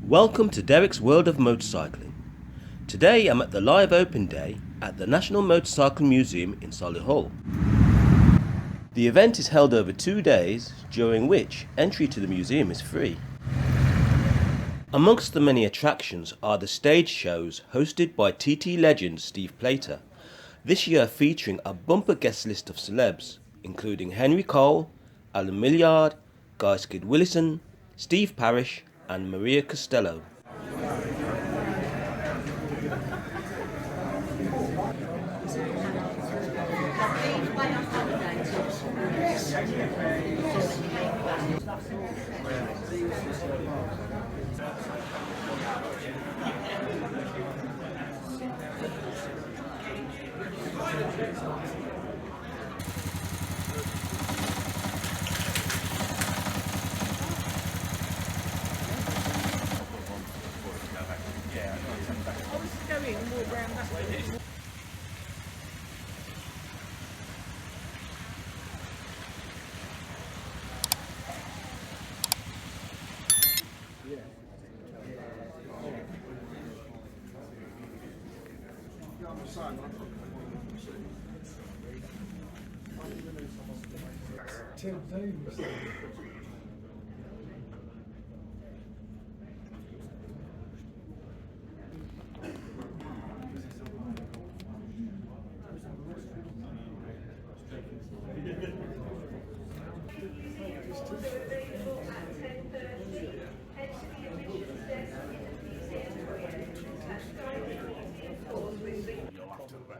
Welcome to Derek's World of Motorcycling. Today I'm at the live open day at the National Motorcycle Museum in Solihull. The event is held over 2 days, during which entry to the museum is free. Amongst the many attractions are the stage shows hosted by TT legend Steve Plater, this year featuring a bumper guest list of celebs, including Henry Cole, Alan Millyard, Guy Skid Willison, Steve Parrish and Maria Costello.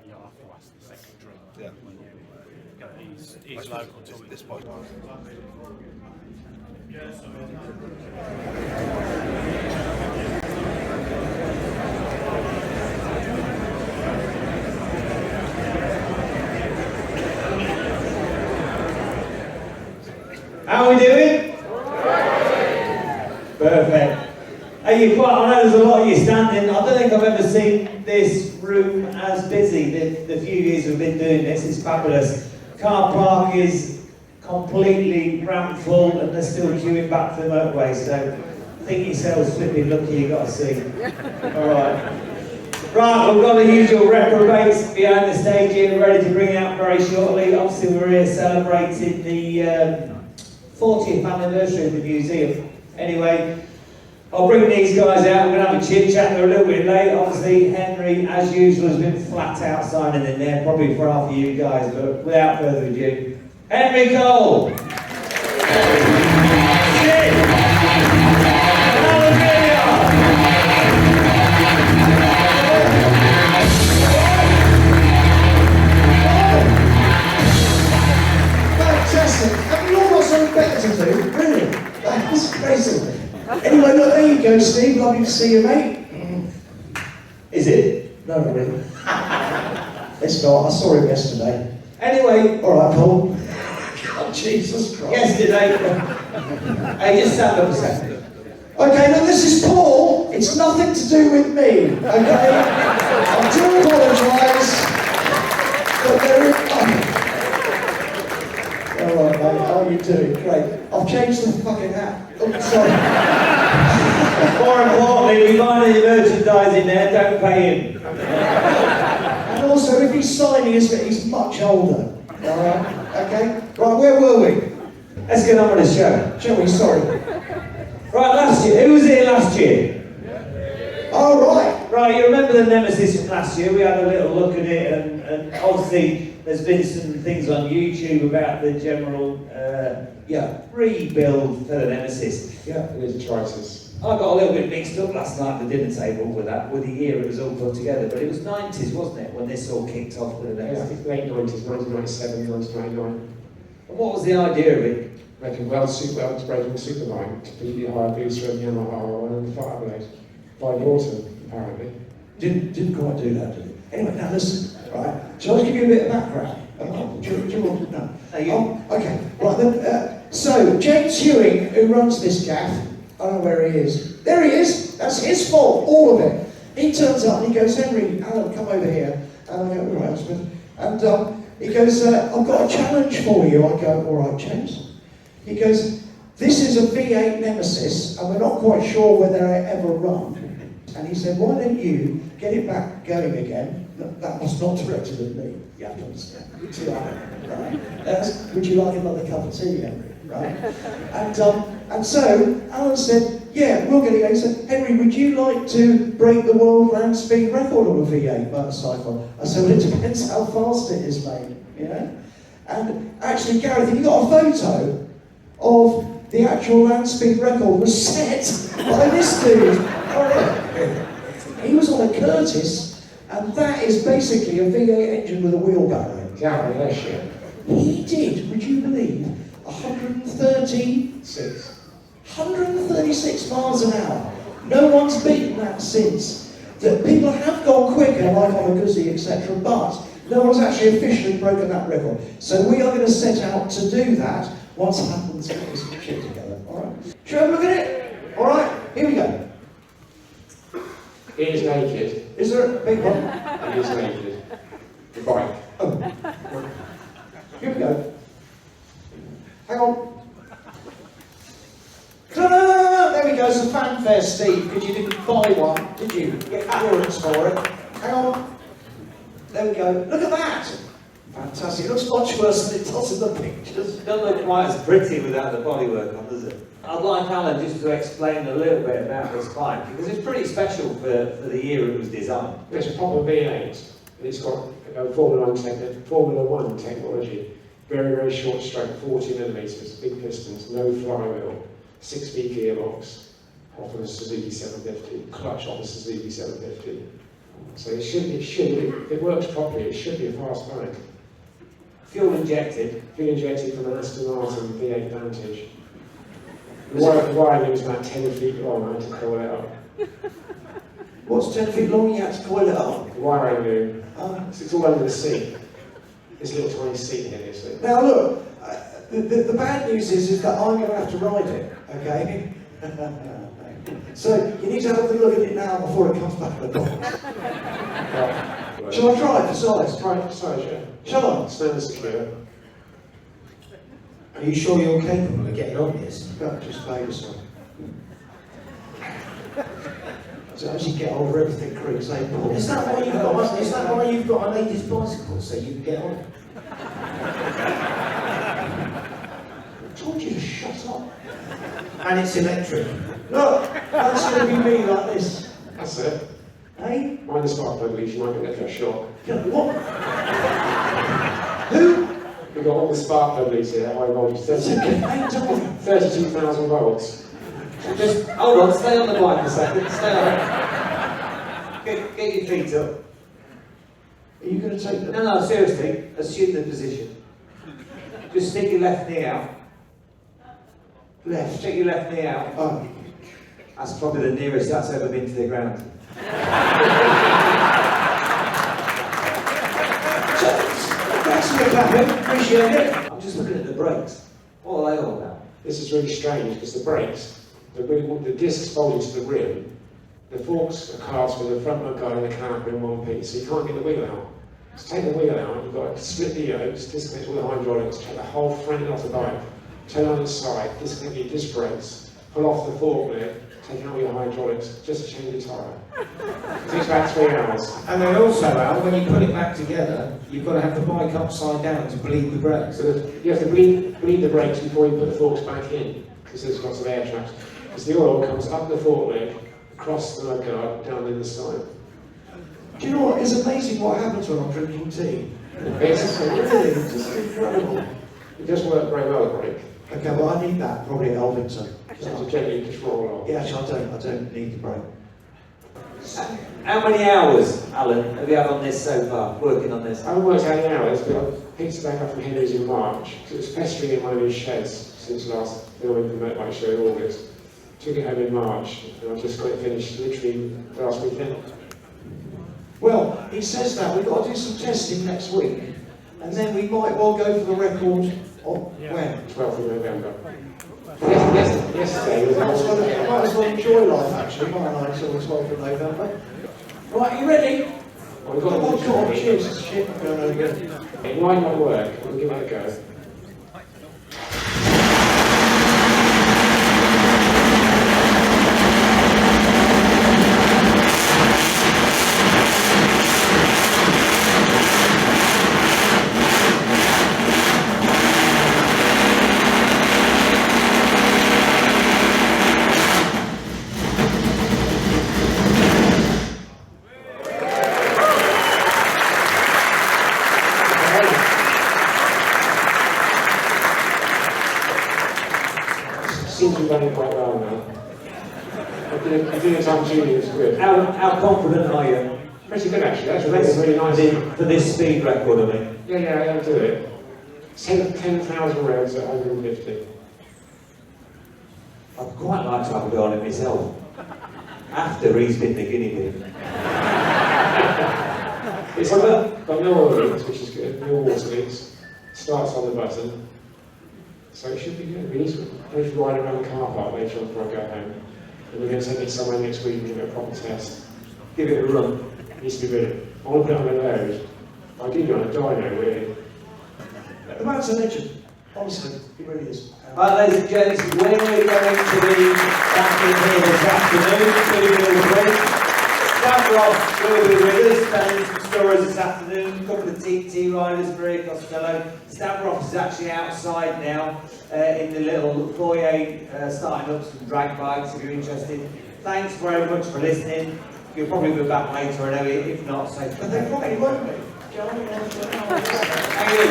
You'll have to ask the secretary when you go. He's local to this point. How are we doing? Perfect. I know there's a lot of you standing. I don't think I've ever seen this room as busy. The few years we've been doing this, it's fabulous. Car park is completely rammed full and they're still queuing back to the motorway, so think yourselves flipping lucky you got a seat. Alright. Right, we've got the usual reprobates behind the stage here, ready to bring out very shortly. Obviously we're here celebrating the 40th anniversary of the museum. Anyway, I'll bring these guys out, we're going to have a chit chat, they're a little bit late. Obviously Henry, as usual, has been flat out signing in there, probably for half of you guys, but without further ado, Henry Cole! Fantastic! Have you all got something better to do? Brilliant! That was crazy. Anyway, look, there you go, Steve. Lovely to see you, mate. Is it? No, not really. It's not. I saw him yesterday. Anyway, all right, Paul. Oh, Jesus Christ. Yesterday. Hey, just stand up a second. Okay, now this is Paul. It's nothing to do with me, okay? I do apologise, but there is... All right, mate, how are you doing? Great. I've changed the fucking hat. Oh, sorry. More importantly, we find any merchandise in there, don't pay him. And also, if he's signing us, he's much older. Alright? Okay? Right, where were we? Let's get on with the show. Shall we? Sorry. Right, last year. Who was here last year? Oh, right. Right, you remember the Nemesis from last year? We had a little look at it, and obviously there's been some things on YouTube about the general rebuild for the Nemesis. Yeah, it is choices. I got a little bit mixed up last night at the dinner table with the year it was all put together, but it was 90s, wasn't it, when this all kicked off with the Yeah, I Nemesis? think late 90s, 1997, 1999. And what was the idea of it? Making breaking Superline, completely higher booster and Yamaha and the Fireblade. By Norton, apparently. Didn't quite do that, did it? Anyway, now listen, right? Shall I give you a bit of background? Do you want to know? Okay, right then. So, James Hewing, who runs this gaff, I don't know where he is. There he is! That's his fault, all of it. He turns up and he goes, Henry, Alan, come over here. And I go, all right, husband. And he goes, I've got a challenge for you. I go, all right, James. He goes, this is a V8 Nemesis, and we're not quite sure whether it ever run. And he said, why don't you get it back going again? That was not directed at me, you have to understand. To Alan, right? Would you like another cup of tea, Henry? Right? And so Alan said, yeah, we'll get it going. He said, Henry, would you like to break the world land speed record on a V8 motorcycle? I said, well, it depends how fast it is, mate, you know? And actually, Gareth, have you got a photo of the actual land speed record was set by this dude? He was on a Curtis, and that is basically a V8 engine with a wheelbarrow. Exactly, that's shit. He did, would you believe, 136 miles an hour. No one's beaten that since. That people have gone quicker, like on a Guzzi, etc., but no one's actually officially broken that record. So we are going to set out to do that once Alan's got his shit together. All right. Shall we have a look at it? All right. Here we go. He is naked. Is there a big one? He is naked. The bike. Oh. Here we go. Hang on. Ta-da! There we go, it's a fanfare, Steve, because you didn't buy one, did you? Get clearance for it. Hang on. There we go. Look at that! Fantastic. It looks much worse than it does in the pictures. It doesn't look quite as pretty without the bodywork on, does it? I'd like Alan just to explain a little bit about this bike, because it's pretty special for the year it was designed. It's a proper V8. It's got Formula 1 technology. Very, very short stroke, 40mm, big pistons, no flywheel, 6-speed gearbox, off of a Suzuki 750, clutch off a Suzuki 750. So it should, if it works properly, it should be a fast bike. Fuel injected. Fuel injected from an Aston Martin V8 Vantage. The wiring was about 10 feet long, I had to coil it up. What's 10 feet long? You had to coil it up. The wiring loom, it's all under the seat. This little tiny seat here, you see. Now look, the bad news is that I'm going to have to ride it, okay? So you need to have a look at it now before it comes back to the box. Right. Shall I try it for size? Try it for size, yeah. Shall I? Stand secure. Are you sure you're capable of getting on this? No, just play yourself. So as you get older, everything creaks out. Is that why you've got a lady's bicycle, so you can get on it? I told you to shut up. And it's electric. Look, that's going to be me like this. That's it. Hey? Mind the spark plug leaks, you might get a shock. What? Who? We've got all the spark plug leaks here, high voltage, 32,000 volts. Just hold on, stay on the bike a second. Stay on. Get your feet up. Are you going to take them? No, seriously. Assume the position. Just stick your left knee out. Left. Stick your left knee out. Oh. That's probably the nearest that's ever been to the ground. Thanks for your clapping. Appreciate it. I'm just looking at the brakes. What are they all about? This is really strange because the brakes, the discs bolted to the rim, the forks are cast with the front mud guard and the caliper in one piece, so you can't get the wheel out. To take the wheel out, you've got to split the yokes, disconnect all the hydraulics, take the whole front off the bike, turn on its side, disconnect your disc brakes, pull off the forklift, take out all your hydraulics, just to change the tyre. It takes about 3 hours. And then also, Al, when you put it back together, you've got to have the bike upside down to bleed the brakes. So you have to bleed the brakes before you put the forks back in, because there's lots of air traps. Because the oil comes up the forklift, across the mud guard, down in the side. Do you know what? It's amazing what happens when I'm drinking tea. It's Really, it's just incredible. It does work very well, the brake. Okay, well I need that probably at Alvington. So to gently just roll off. Yeah, actually I don't need the brake. How many hours, Alan, have you had on this so far, working on this? I haven't worked out the hours, but I picked it back up from Henry's in March, because it was pestering in one of his sheds since last filming the motorbike show in August. Took it home in March, and I've just got it finished literally last weekend. Well, he says that we've got to do some testing next week, and then we might well go for the record on when? 12th of November. Yesterday was Might as well enjoy life actually, might I, until the 12th of November. Right, you ready? Well, we've got Oh the God, cheers, shit, I'm going over again. It might not work, we'll give it a go. I did it on Junior, it's good. How confident are you? Pretty good actually, that's really nice. For this speed record, I mean. Yeah, I'll do it. 10,000 rounds at 150. I'd quite like to have a go on it myself. After he's been the guinea pig. It's got no oil leaks, which is good, no water leaks. Starts on the button. So it should be good, it'll be easy. I'm going to ride around the car park later on before I go home. And we're going to take it somewhere next week and give it a proper test. Give it a run. It needs to be ready. I want to put it on the road. Ideally on a dyno, really. The man's a legend. Honestly, he really is. Right, ladies and gents, we're going to be back in here this afternoon, 2 minutes break. Stavros will be with us, telling some stories this afternoon. A couple of TT riders, Maria Costello. Stavros is actually outside now in the little foyer, starting up some drag bikes if you're interested. Thanks very much for listening. You'll probably be back later, I know, if not, so. But they probably won't be. Thank you.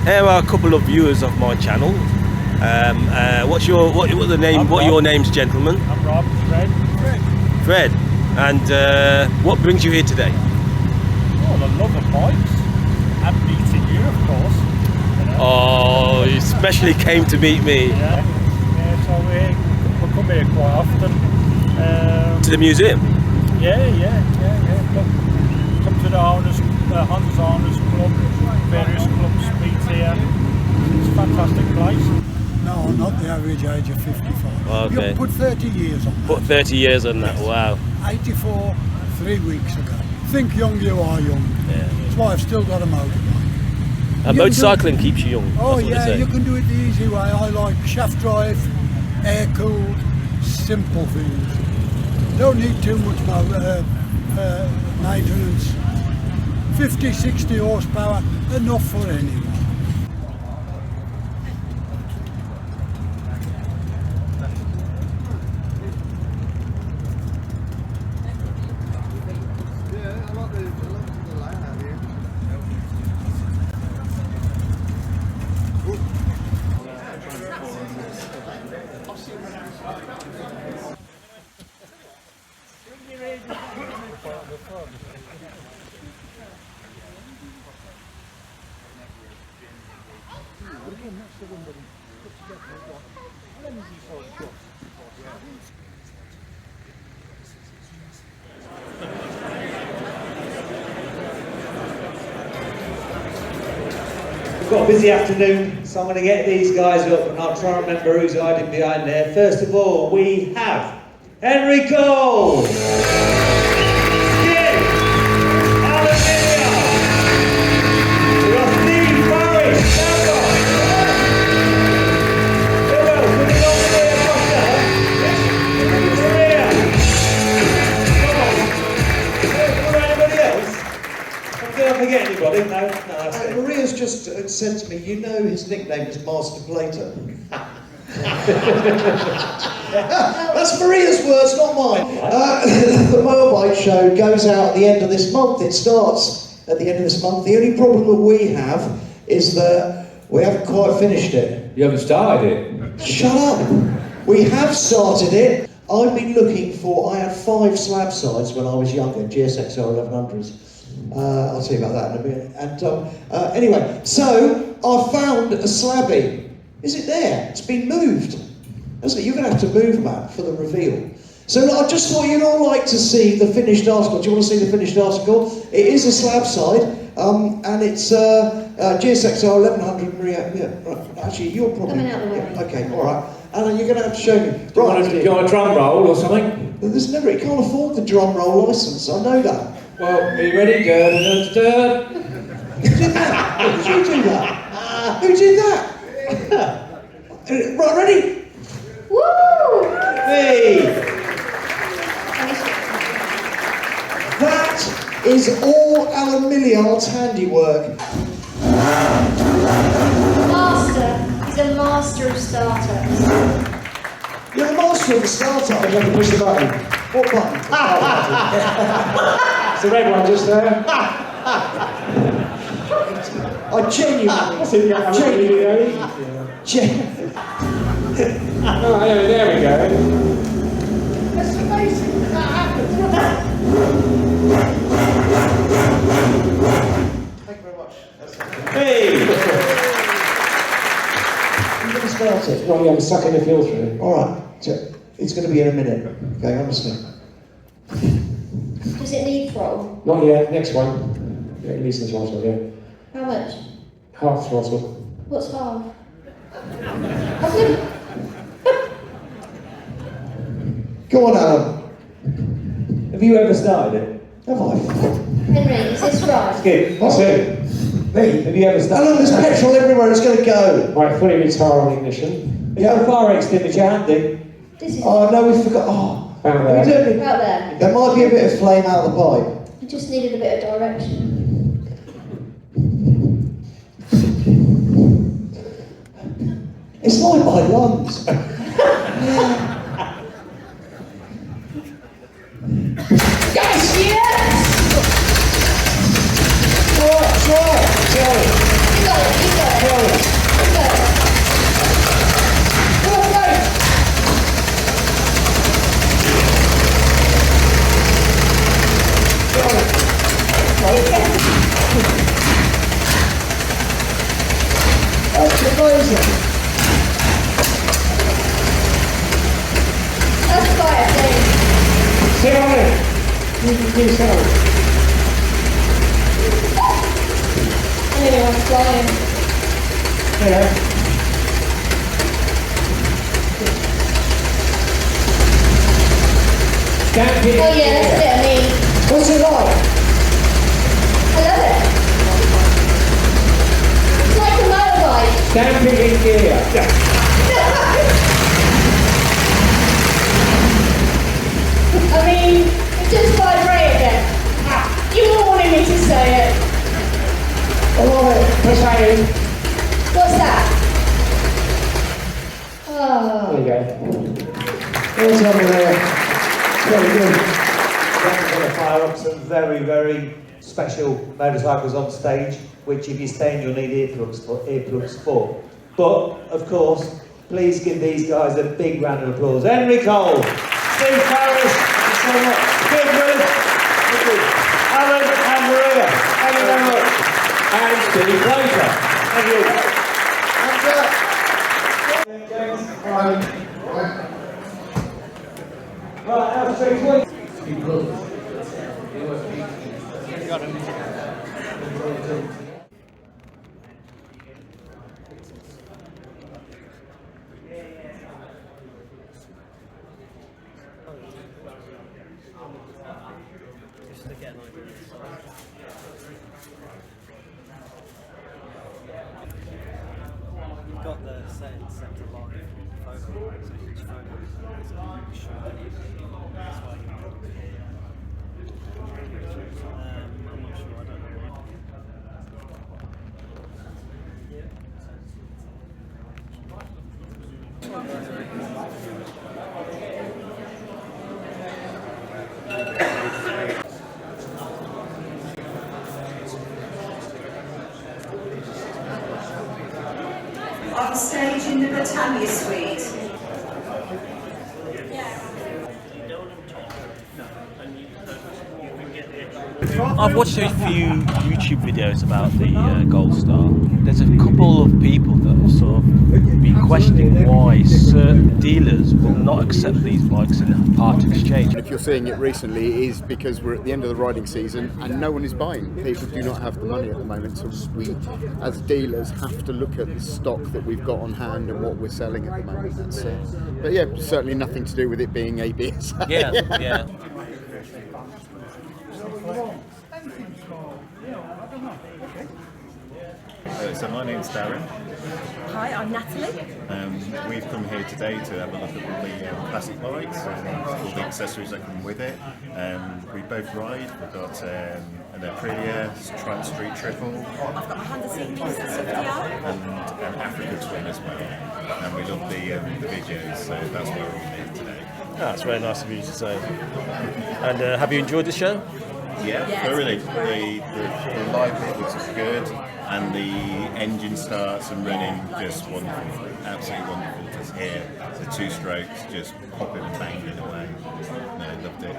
Here are a couple of viewers of my channel. What are your names, gentlemen? I'm Rob. Fred. And what brings you here today? Oh, the love of bikes. And meeting you, of course. You know. Oh, you especially came to meet me. Yeah, so we come here quite often. To the museum? Yeah. Come to the Hunters Owners Club, various clubs meet here. It's a fantastic place. No, not the average age of 55. Okay. You put 30 years on that. Put 30 years on that, wow. 84, 3 weeks ago. Think young, you are young. Yeah. That's why I've still got a motorbike. And motorcycling keeps you young. Oh that's what they yeah, say. you can do it the easy way. I like shaft drive, air-cooled, simple things. Don't need too much maintenance. 50, 60 horsepower, enough for anyone. We've got a busy afternoon, so I'm going to get these guys up and I'll try and remember who's hiding behind there. First of all, we have Henry Cole, Skip, Alan Millyard, we've got Steve Barry, Stavros. Who else? Have we got Maria Costello? Maria. Come on. Is there anybody else? Did I forget anybody? No, that's it. Maria's just said to me, you know his nickname is Master Plater. That's Maria's words, not mine. The motorbike show goes out at the end of this month. It starts at the end of this month. The only problem that we have is that we haven't quite finished it. You haven't started it? Shut up! We have started it. I've been looking for, I had 5 slab sides when I was younger, GSX-R 1100s. I'll tell you about that in a minute. And anyway, so I found a slabby. Is it there? It's been moved. Isn't it? You're going to have to move, Matt, for the reveal. So I just thought you'd all like to see the finished article. Do you want to see the finished article? It is a slab side. And it's GSX-R 1100 Maria. Yeah, right. Actually, you're probably. Coming out the way. Yeah, okay, all right. Alan, you're going to have to show me. Do you want a drum roll or something? There's never. It can't afford the drum roll license. I know that. Well, are you ready? Who did that? Who did you do that? Who did that? Right, ready? Woo! Hey! That is all Alan Millyard's handiwork. Master. He's a master of startups. You're the master of the startup. You have to push the button. What button? It's the red one just there. I genuinely. Oh, yeah, there we go. That's amazing that happened. Thank you very much. Hey! I'm going to start it. Well, yeah, I'm sucking the fuel through. Alright, it's going to be in a minute. Okay, honestly. Does it need throttle? Not yet, next one. Yeah, release the throttle, yeah. How much? Half throttle. What's half? I've never... Go on, Alan. Have you ever started it? Have I? Henry, is this right? Skip. That's it. Me? Have you ever Alan, started there's petrol everywhere, it's going to go. Right, fully retire on ignition. You have a fire extinguisher handy? This is Oh no, we forgot. Oh, Found we there. don't need- out there. there might be a bit of flame out of the pipe. I just needed a bit of direction. It's like my lungs. Yes! Yes! Sorry. You got it, you got it. You got it. That's amazing. That's quite a thing. Sit on it. You can do so. I nearly went flying. Yeah. Stand here. Oh yeah, that's a bit of me. What's it like? I love it. It's like a motorbike. Stamping in gear. I mean, it just vibrated then. You all wanted me to say it. I love it. Push that in. What's that? Oh. There you go. There's over there. Very good. We're going to fire up some very, very special motorcycles on stage, which if you stay in, you'll need earplugs for. But, of course, please give these guys a big round of applause. Henry Cole, Steve Parrish, thank you so much. Big Ruth, thank you. Alan and Maria, thank you very much. And Steve Plater, thank you. Right, now 3 points. You've got the settings set to live photo, so each photo is a shot that you can. That's why you can put it here. I'm not sure, I don't know why. On stage in the Britannia Suite. I've watched a few YouTube videos about the Gold Star. There's a couple of people that have sort of been questioning why certain dealers will not accept these bikes in part exchange. If you're seeing it recently, it is because we're at the end of the riding season and no one is buying. People do not have the money at the moment, so we, as dealers, have to look at the stock that we've got on hand and what we're selling at the moment. That's, but yeah, certainly nothing to do with it being ABS. Yeah, yeah. So my name's Darren. Hi, I'm Natalie. We've come here today to have a look at all the classic bikes and all the accessories that come with it. We both ride. We've got an Aprilia, Triumph Street Triple. I've got a Honda CB60R. And an Africa Twin as well. And we love the videos, so that's why we're all here today. That's very nice of you to say. And have you enjoyed the show? Yeah, thoroughly. The live bit was good, and the engine starts and running just wonderful. Absolutely wonderful to hear the two strokes just popping and banging away. No, loved it.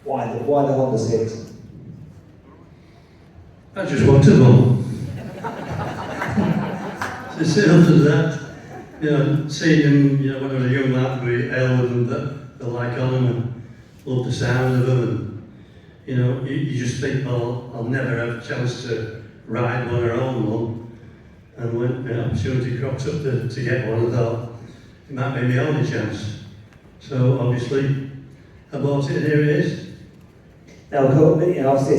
Why the Honda 6? I just wanted one. So similar to that, you know, seeing them, you know, when I was a young lad, we held them, the like on them, and loved the sound of them, and you know, you just think, well, I'll never have a chance to ride one or own one. And when the opportunity cropped up to get one, I thought it might be my only chance. So obviously, I bought it, and here it is. Now, you know, obviously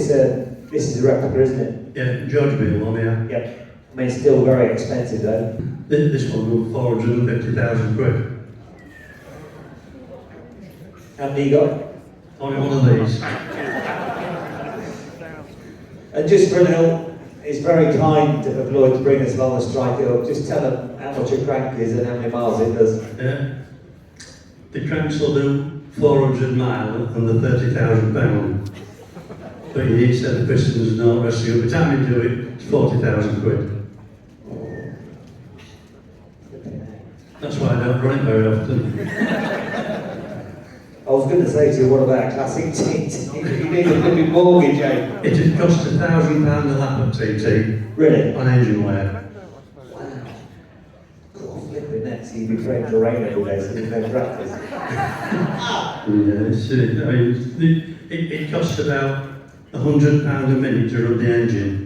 this is a replica, isn't it? Yeah, George built one, yeah. Yeah. I mean, it's still very expensive though. This one was 450,000 quid. How many you got? Only one of these. And just for a little, it's very kind of Lloyd to bring us along and strike it up. Just tell them how much a crank is and how many miles it does. Yeah. The cranks will do 400 mile and the 30,000 pound. But you need to set the pistons and all the rest of it. By the time you do it, it's 40,000 quid. That's why I don't run it very often. I was going to say to you, what about a classic TT? You need a flipping mortgage, eh? It had cost £1,000 a lap of TT. Really? On engine wear. Wow. God, flipping that, so you'd be praying for rain every day, so there's no practice. Yeah, I mean, it costs about £100 a minute to run the engine.